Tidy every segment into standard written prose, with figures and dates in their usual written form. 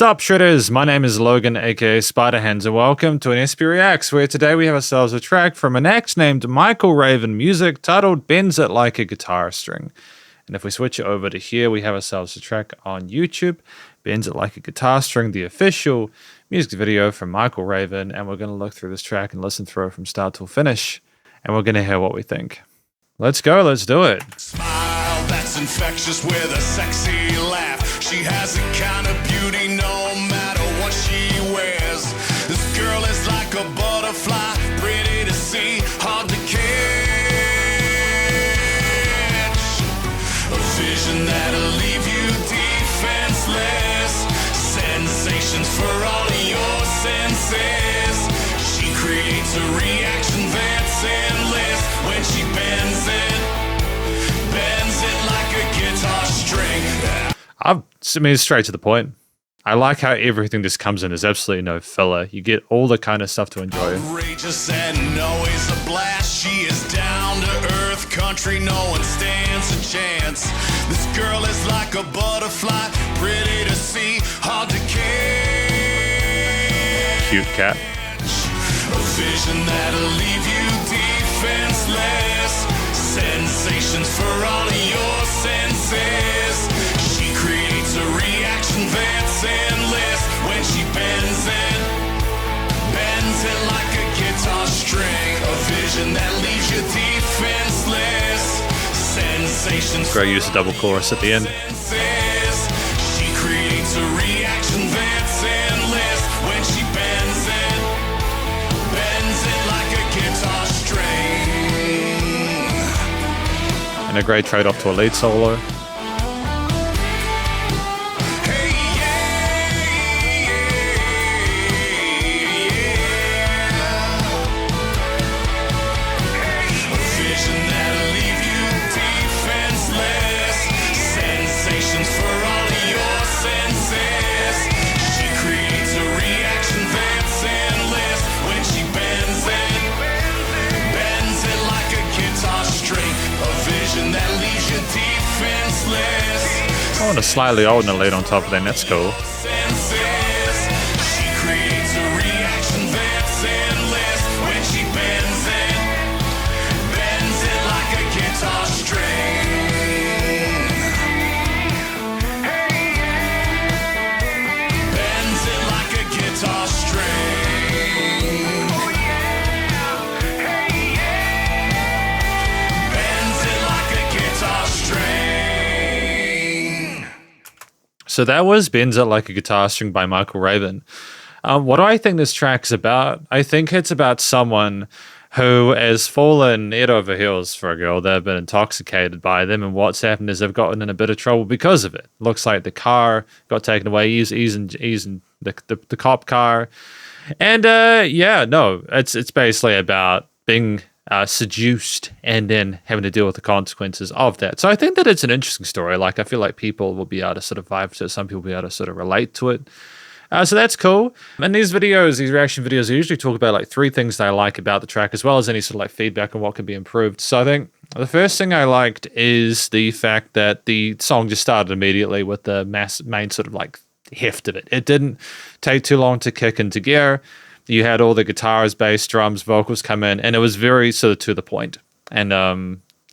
Sup Shredders, my name is Logan aka Spiderhands and welcome to an SP Reacts, where today we have ourselves a track from an act named Michael Raven Music titled Bends It Like a Guitar String. And if we switch it over to here, we have ourselves a track on YouTube, Bends It Like a Guitar String, the official music video from Michael Raven, and we're going to look through this track and listen through it from start till finish, and we're going to hear what we think. Let's go, let's do it. Smile that's infectious with a sexy laugh. She has a kind of beauty no matter what she wears. This girl is like a butterfly, pretty to see, hard to catch. A vision that'll leave you defenseless. Sensations for all of your senses. She creates a reaction that's endless when she bends it like a guitar string. I mean, straight to the point. I like how everything just comes in. There's absolutely no filler. You get all the kind of stuff to enjoy. Outrageous and always a blast. She is down to earth country. No one stands a chance. This girl is like a butterfly, pretty to see, hard to catch. Cute cat. A vision that'll leave you defenseless. Sensations for all of your senses. She creates a reaction that's endless when she bends it like a guitar string. A vision that leaves you defenseless. Sensations. Great use of double chorus at the end. She creates a reaction that's endless when she bends it like a guitar string. And a great trade-off to a lead solo. I want a slightly older lead on top of them, that's cool. She creates a reaction that's endless when she bends it like a guitar string. Bends it like a guitar string. Bends it like a guitar string. So that was Bends It Like a Guitar String by Michael Raven. What do I think this track's about? I think it's about someone who has fallen head over heels for a girl. They've been intoxicated by them, and what's happened is they've gotten in a bit of trouble because of it. Looks like the car got taken away. He's in the cop car. And it's basically about being seduced and then having to deal with the consequences of that. So I think that it's an interesting story. Like, I feel like people will be able to sort of vibe to it. Some people will be able to sort of relate to it. So that's cool. And these videos, these reaction videos, I usually talk about like 3 things that I like about the track, as well as any sort of like feedback on what can be improved. So I think the first thing I liked is the fact that the song just started immediately with the main sort of like heft of it. It didn't take too long to kick into gear. You had all the guitars, bass, drums, vocals come in, and it was very sort of to the point. And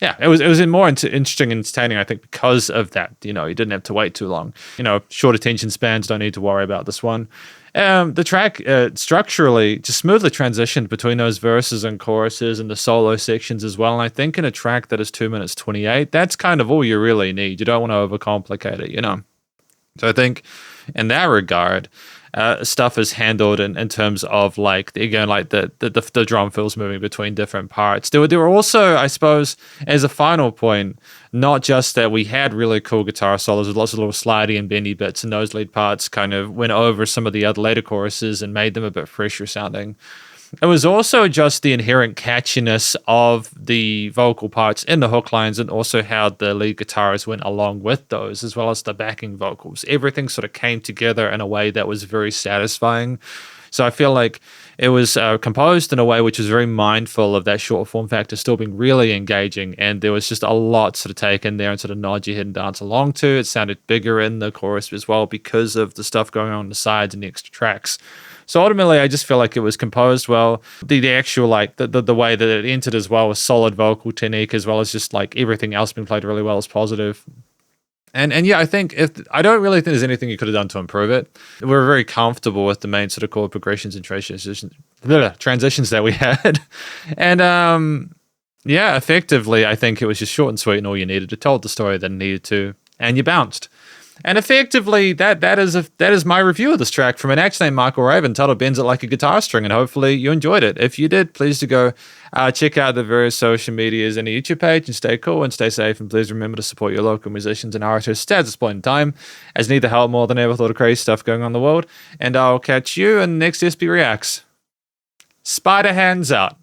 it was more interesting and entertaining, I think, because of that. You know, you didn't have to wait too long. You know, short attention spans, don't need to worry about this one. The track structurally just smoothly transitioned between those verses and choruses and the solo sections as well. And I think in a track that is 2 minutes 28, that's kind of all you really need. You don't want to overcomplicate it, you know. So I think in that regard, stuff is handled in terms of like the drum fills moving between different parts. There were also, I suppose, as a final point, not just that we had really cool guitar solos with lots of little slidey and bendy bits, and those lead parts kind of went over some of the other later choruses and made them a bit fresher sounding. It was also just the inherent catchiness of the vocal parts in the hook lines, and also how the lead guitars went along with those, as well as the backing vocals. Everything sort of came together in a way that was very satisfying. So I feel like it was composed in a way which was very mindful of that short form factor still being really engaging, and there was just a lot sort of take in there and sort of nod your head and dance along to. It sounded bigger in the chorus as well because of the stuff going on the sides and the extra tracks. So ultimately, I just feel like it was composed well. The actual, like, the way that it entered as well was solid vocal technique, as well as just like everything else being played really well is positive. And yeah, I think I don't really think there's anything you could have done to improve it. We're very comfortable with the main sort of chord progressions and transitions that we had. And yeah, effectively, I think it was just short and sweet and all you needed. It told the story that it needed to, and you bounced. And effectively, that is my review of this track from an act named Michael Raven, titled Bends It Like a Guitar String, and hopefully you enjoyed it. If you did, please do go check out the various social medias and the YouTube page, and stay cool and stay safe, and please remember to support your local musicians and artists at this point in time, as need the help more than ever with all the crazy stuff going on in the world. And I'll catch you in the next SB Reacts. Spiderhands out.